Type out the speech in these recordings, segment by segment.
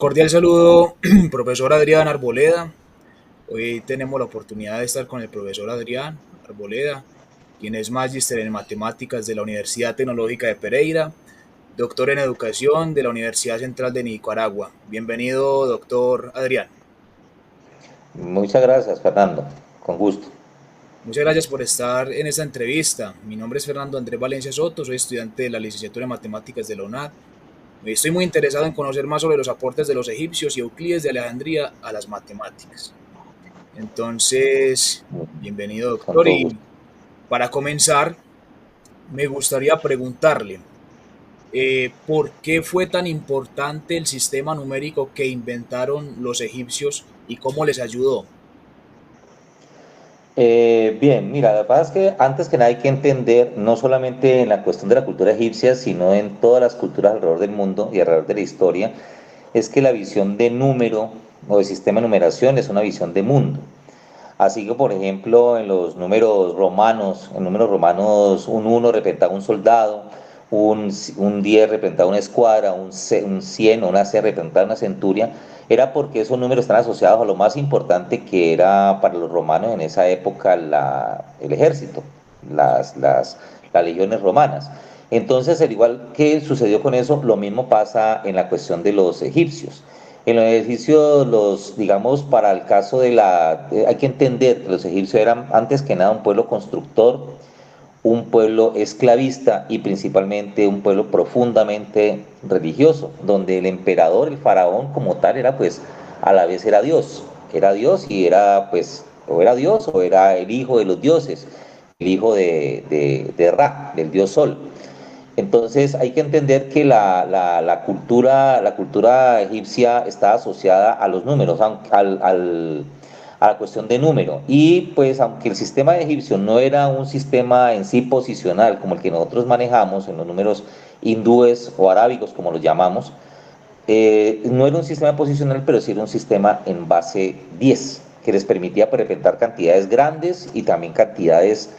Cordial saludo, profesor Adrián Arboleda. Hoy tenemos la oportunidad de estar con el profesor Adrián Arboleda, quien es magíster en matemáticas de la Universidad Tecnológica de Pereira, doctor en educación de la Universidad Central de Nicaragua. Bienvenido, doctor Adrián. Muchas gracias, Fernando. Con gusto. Muchas gracias por estar en esta entrevista. Mi nombre es Fernando Andrés Valencia Soto, soy estudiante de la licenciatura en matemáticas de la UNAD. Estoy muy interesado en conocer más sobre los aportes de los egipcios y Euclides de Alejandría a las matemáticas. Entonces, bienvenido, Con doctor. todo gusto. Y para comenzar, me gustaría preguntarle, ¿por qué fue tan importante el sistema numérico que inventaron los egipcios y cómo les ayudó? Bien, mira, la verdad es que antes que nada hay que entender, no solamente en la cuestión de la cultura egipcia, sino en todas las culturas alrededor del mundo y alrededor de la historia, es que la visión de número o de sistema de numeración es una visión de mundo. Así que, por ejemplo, en números romanos, un uno representaba un soldado, un 10 representaba una escuadra, un 100 o una C representaba una centuria. Era porque esos números están asociados a lo más importante que era para los romanos en esa época el ejército, las legiones romanas. Entonces, al igual que sucedió con eso, lo mismo pasa en la cuestión de los egipcios. En los egipcios, digamos, para el caso hay que entender que los egipcios eran antes que nada un pueblo constructor, un pueblo esclavista y principalmente un pueblo profundamente religioso, donde el emperador, el faraón como tal, era pues a la vez era Dios y era pues o era Dios o era el hijo de los dioses, el hijo de Ra, del dios Sol. Entonces hay que entender que la cultura egipcia está asociada a los números, a la cuestión de número. Y pues aunque el sistema egipcio no era un sistema en sí posicional como el que nosotros manejamos en los números hindúes o arábicos como los llamamos, no era un sistema posicional, pero sí era un sistema en base 10 que les permitía pues, representar cantidades grandes y también cantidades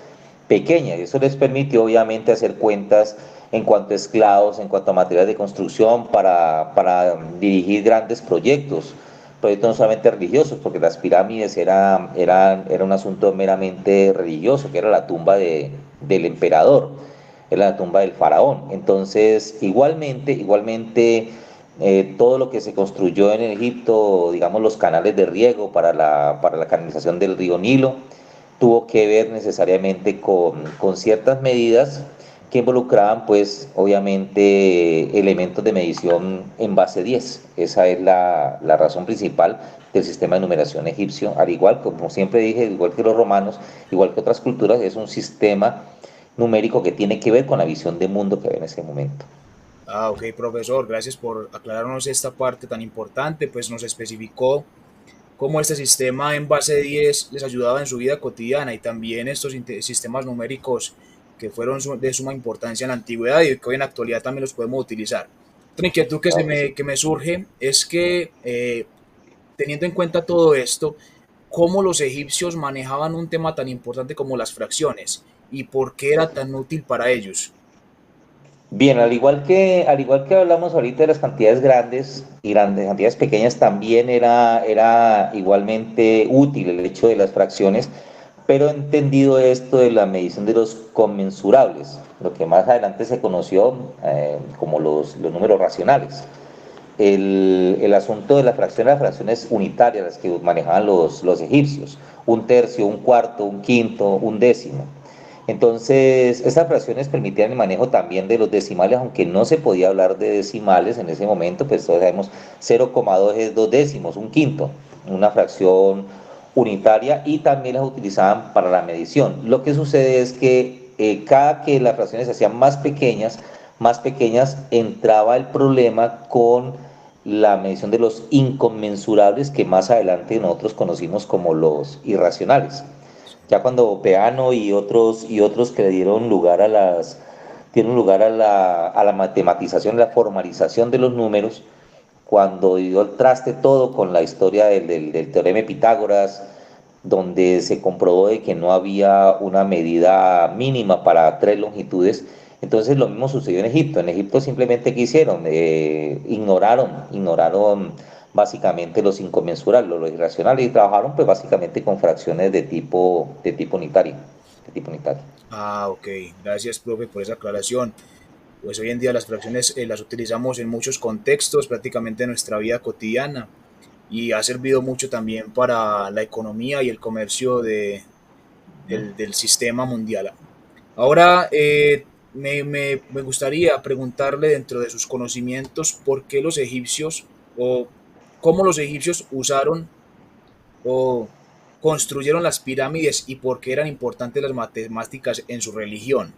pequeñas. Y eso les permitió obviamente hacer cuentas en cuanto a esclavos, en cuanto a materiales de construcción para dirigir grandes proyectos no solamente religiosos, porque las pirámides era un asunto meramente religioso, que era la tumba del emperador, era la tumba del faraón. Entonces, igualmente todo lo que se construyó en Egipto, digamos los canales de riego para la canalización del río Nilo, tuvo que ver necesariamente con ciertas medidas que involucraban pues obviamente elementos de medición en base 10. Esa es la razón principal del sistema de numeración egipcio, al igual como siempre dije, igual que los romanos, igual que otras culturas, es un sistema numérico que tiene que ver con la visión de mundo que había en ese momento. Ah, ok, profesor, gracias por aclararnos esta parte tan importante, pues nos especificó cómo este sistema en base 10 les ayudaba en su vida cotidiana y también estos sistemas numéricos que fueron de suma importancia en la antigüedad y que hoy en la actualidad también los podemos utilizar. Otra inquietud Claro que sí. que me surge es que, teniendo en cuenta todo esto, cómo los egipcios manejaban un tema tan importante como las fracciones y por qué era tan útil para ellos. Bien, al igual que hablamos ahorita de las cantidades grandes y grandes cantidades pequeñas, también era igualmente útil el hecho de las fracciones, pero he entendido esto de la medición de los conmensurables, lo que más adelante se conoció como los números racionales. El asunto de las fracciones unitarias, las que manejaban los egipcios, un tercio, un cuarto, un quinto, un décimo. Entonces, estas fracciones permitían el manejo también de los decimales, aunque no se podía hablar de decimales en ese momento, pues todos sabemos 0,2 es 2 décimos, un quinto, una fracción unitaria y también las utilizaban para la medición. Lo que sucede es que cada que las fracciones se hacían más pequeñas, entraba el problema con la medición de los inconmensurables que más adelante nosotros conocimos como los irracionales. Ya cuando Peano y otros que le dieron lugar a la matematización, la formalización de los números, cuando dio el traste todo con la historia del teorema de Pitágoras, donde se comprobó de que no había una medida mínima para tres longitudes, Entonces lo mismo sucedió en Egipto. En Egipto simplemente ¿qué hicieron? Ignoraron básicamente los inconmensurables, lo irracional, y trabajaron pues básicamente con fracciones de tipo unitario, de tipo unitario. Ah, ok. Gracias, profe, por esa aclaración. Pues hoy en día las fracciones las utilizamos en muchos contextos, prácticamente en nuestra vida cotidiana, y ha servido mucho también para la economía y el comercio del sistema mundial. Ahora, me gustaría preguntarle dentro de sus conocimientos por qué los egipcios o cómo los egipcios usaron o construyeron las pirámides y por qué eran importantes las matemáticas en su religión.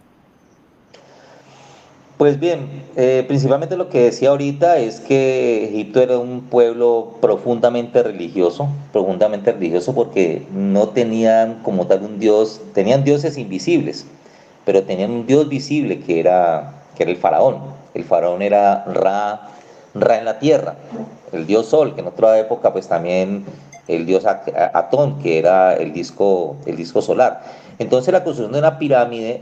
Pues bien, principalmente lo que decía ahorita es que Egipto era un pueblo profundamente religioso porque no tenían como tal un dios, tenían dioses invisibles, pero tenían un dios visible que era el faraón. El faraón era Ra en la tierra, el dios Sol, que en otra época pues también el dios Atón, que era el disco solar. Entonces la construcción de una pirámide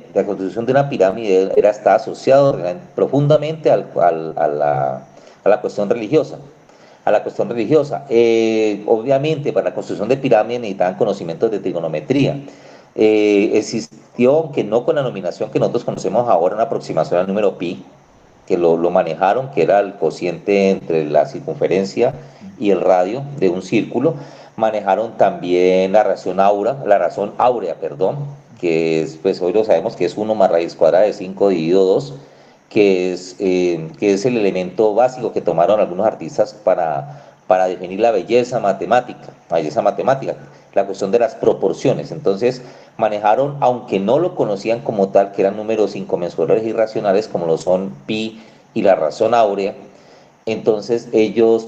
está asociado profundamente a la cuestión religiosa. Obviamente, para la construcción de pirámides necesitaban conocimientos de trigonometría. Existió, aunque no con la nominación que nosotros conocemos ahora, una aproximación al número pi, que lo manejaron, que era el cociente entre la circunferencia y el radio de un círculo. Manejaron también la razón áurea, perdón, que es, pues hoy lo sabemos que es 1 más raíz cuadrada de 5 dividido 2, que es el elemento básico que tomaron algunos artistas para definir la belleza matemática, la cuestión de las proporciones. Entonces manejaron, aunque no lo conocían como tal, que eran números inconmensurables e irracionales como lo son pi y la razón áurea. Entonces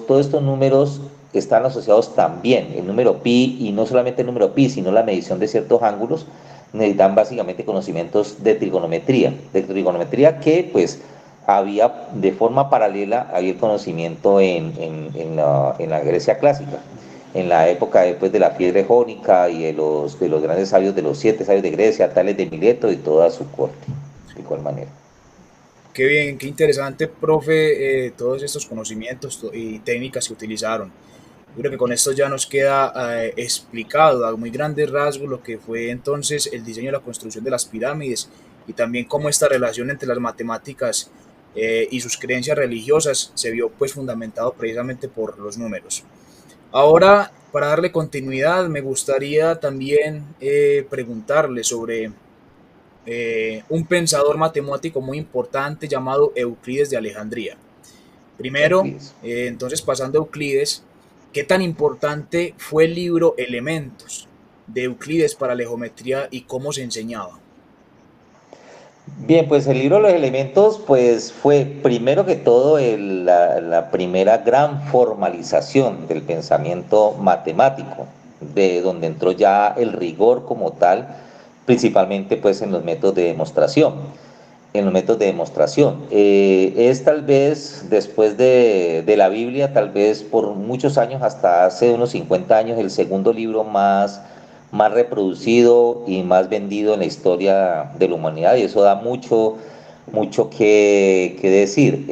todos estos números están asociados también, el número pi, y no solamente el número pi, sino la medición de ciertos ángulos. Necesitan básicamente conocimientos de trigonometría que pues había de forma paralela, había el conocimiento en la Grecia clásica, en la época después de la fiebre jónica y de los grandes sabios, de los 7 sabios de Grecia, Tales de Mileto y toda su corte, de igual manera. Qué bien, qué interesante, profe, todos estos conocimientos y técnicas que utilizaron. Yo creo que con esto ya nos queda explicado a muy grandes rasgos lo que fue entonces el diseño y la construcción de las pirámides y también cómo esta relación entre las matemáticas y sus creencias religiosas se vio pues fundamentado precisamente por los números. Ahora, para darle continuidad, me gustaría también preguntarle sobre un pensador matemático muy importante llamado Euclides de Alejandría. Primero, Euclides. entonces pasando a Euclides, ¿qué tan importante fue el libro Elementos de Euclides para la geometría y cómo se enseñaba? Bien, pues el libro de los elementos, pues fue primero que todo la primera gran formalización del pensamiento matemático, de donde entró ya el rigor como tal, principalmente pues en los métodos de demostración. Es tal vez después de la Biblia, tal vez por muchos años, hasta hace unos 50 años, el segundo libro más reproducido y más vendido en la historia de la humanidad, y eso da mucho que decir.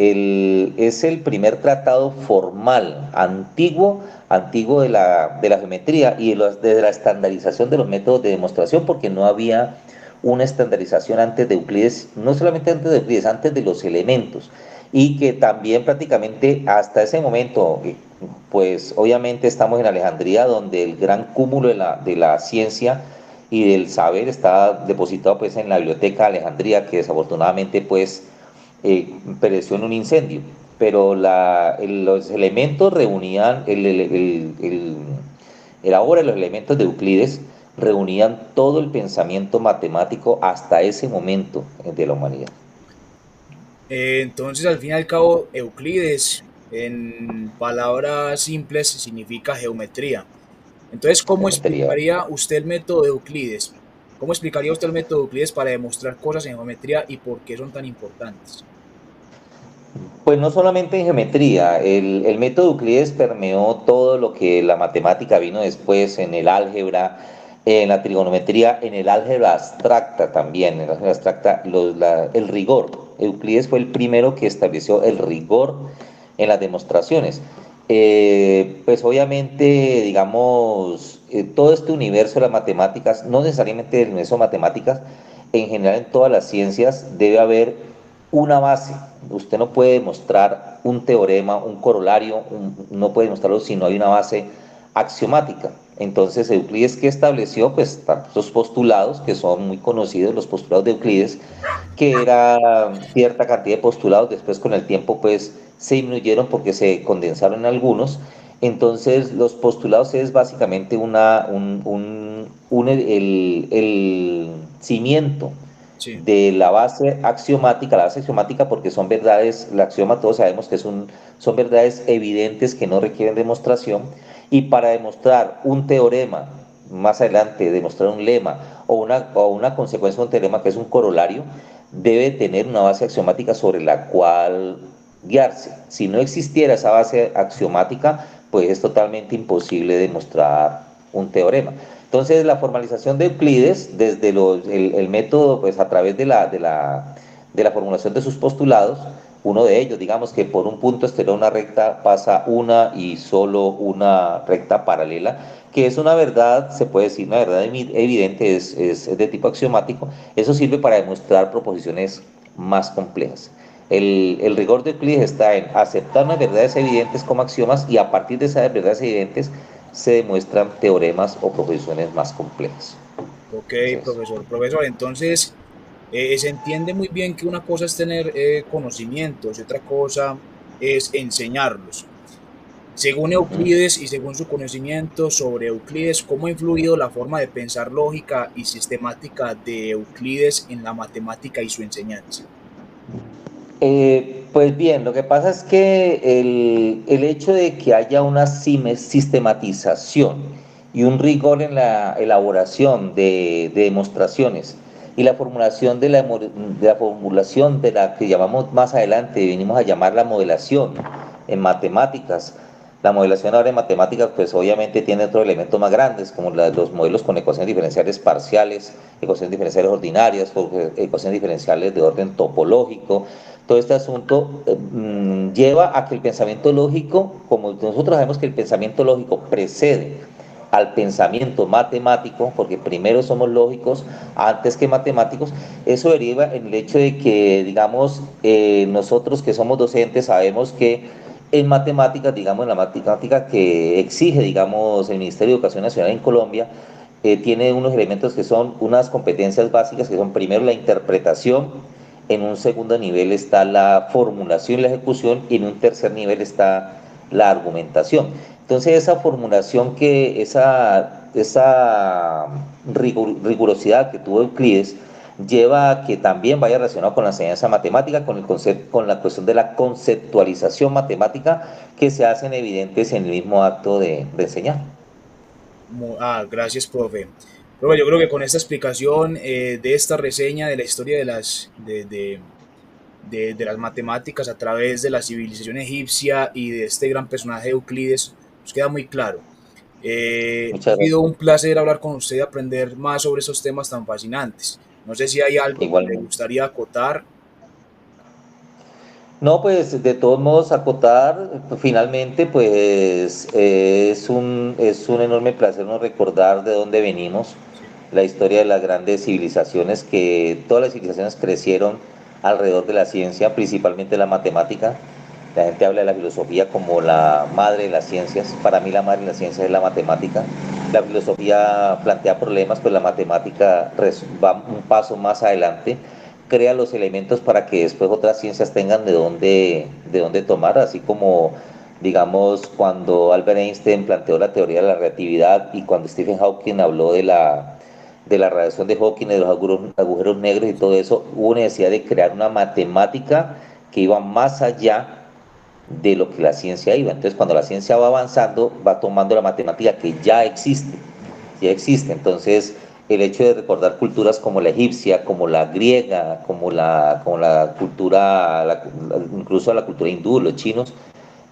Es el primer tratado formal, antiguo de la geometría y de la estandarización de los métodos de demostración, porque no había una estandarización antes de Euclides, no solamente antes de Euclides, antes de los elementos, y que también prácticamente hasta ese momento, pues obviamente estamos en Alejandría, donde el gran cúmulo de la ciencia y del saber está depositado pues en la biblioteca de Alejandría, que desafortunadamente pues pereció en un incendio. Pero los elementos reunían, la obra de los elementos de Euclides reunían todo el pensamiento matemático hasta ese momento de la humanidad. Entonces, al fin y al cabo, Euclides, en palabras simples, significa geometría. Entonces, ¿cómo Geometría. explicaría usted el método de Euclides? ¿Cómo explicaría usted el método de Euclides para demostrar cosas en geometría y por qué son tan importantes? Pues no solamente en geometría, el método Euclides permeó todo lo que la matemática vino después, en el álgebra, en la trigonometría, en el álgebra abstracta también, en el álgebra abstracta, el rigor. Euclides fue el primero que estableció el rigor en las demostraciones. Pues obviamente, digamos, todo este universo de las matemáticas, no necesariamente del universo de matemáticas, en general en todas las ciencias debe haber una base. Usted no puede demostrar un teorema, un corolario, no puede demostrarlo si no hay una base axiomática. Entonces Euclides, que estableció pues estos postulados que son muy conocidos, los postulados de Euclides, que era cierta cantidad de postulados, después con el tiempo pues se disminuyeron porque se condensaron en algunos. Entonces los postulados es básicamente el cimiento Sí, de la base axiomática porque son verdades, el axioma todos sabemos que son verdades evidentes que no requieren demostración, y para demostrar un teorema, más adelante demostrar un lema o una consecuencia de un teorema que es un corolario, debe tener una base axiomática sobre la cual guiarse. Si no existiera esa base axiomática, pues es totalmente imposible demostrar un teorema. Entonces, la formalización de Euclides, desde el método, pues a través de la formulación de sus postulados, uno de ellos, digamos que por un punto exterior una recta pasa una y solo una recta paralela, que es una verdad, se puede decir, una verdad evidente, es de tipo axiomático. Eso sirve para demostrar proposiciones más complejas. El rigor de Euclides está en aceptar unas verdades evidentes como axiomas, y a partir de esas verdades evidentes se demuestran teoremas o proposiciones más complejas. ok, Entonces, profesor. Profesor, entonces se entiende muy bien que una cosa es tener conocimientos y otra cosa es enseñarlos. Según Euclides y según su conocimiento sobre Euclides, ¿cómo ha influido la forma de pensar lógica y sistemática de Euclides en la matemática y su enseñanza? Pues bien, lo que pasa es que el hecho de que haya una sistematización y un rigor en la elaboración de demostraciones y la formulación de la que llamamos más adelante, venimos a llamar la modelación en matemáticas. La modelación ahora en matemáticas, pues obviamente tiene otros elementos más grandes, como los modelos con ecuaciones diferenciales parciales, ecuaciones diferenciales ordinarias, ecuaciones diferenciales de orden topológico. Todo este asunto lleva a que el pensamiento lógico, como nosotros sabemos que el pensamiento lógico precede al pensamiento matemático, porque primero somos lógicos antes que matemáticos, eso deriva en el hecho de que, digamos, nosotros que somos docentes sabemos que en matemáticas, digamos, en la matemática que exige, digamos, el Ministerio de Educación Nacional en Colombia, tiene unos elementos que son unas competencias básicas, que son primero la interpretación, en un segundo nivel está la formulación y la ejecución, y en un tercer nivel está la argumentación. Entonces esa formulación, esa rigurosidad que tuvo Euclides, lleva a que también vaya relacionado con la enseñanza matemática, con la cuestión de la conceptualización matemática, que se hacen evidentes en el mismo acto de enseñar. Gracias, profe. Profe, yo creo que con esta explicación de esta reseña de la historia de las matemáticas a través de la civilización egipcia y de este gran personaje Euclides, nos queda muy claro. Ha Muchas sido gracias. un placer hablar con usted y aprender más sobre esos temas tan fascinantes. No sé si hay algo que le Igualmente. gustaría acotar. No, pues de todos modos acotar, finalmente pues es un enorme placer no recordar de dónde venimos, Sí, la historia de las grandes civilizaciones, que todas las civilizaciones crecieron alrededor de la ciencia, principalmente la matemática. La gente habla de la filosofía como la madre de las ciencias. Para mí la madre de las ciencias es la matemática. La filosofía plantea problemas, pues la matemática va un paso más adelante, crea los elementos para que después otras ciencias tengan de dónde tomar, así como, digamos, cuando Albert Einstein planteó la teoría de la relatividad, y cuando Stephen Hawking habló de la radiación de Hawking, de los agujeros negros y todo eso, hubo necesidad de crear una matemática que iba más allá de lo que la ciencia iba. Entonces, cuando la ciencia va avanzando, va tomando la matemática que ya existe, ya existe. Entonces, el hecho de recordar culturas como la egipcia, como la griega, como la cultura, incluso la cultura hindú, los chinos,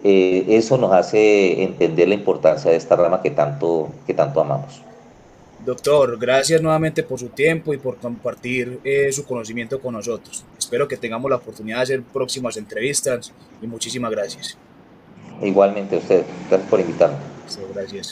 eso nos hace entender la importancia de esta rama que tanto amamos. Doctor, gracias nuevamente por su tiempo y por compartir su conocimiento con nosotros. Espero que tengamos la oportunidad de hacer próximas entrevistas y muchísimas gracias. Igualmente a usted. Gracias por invitarme. Gracias.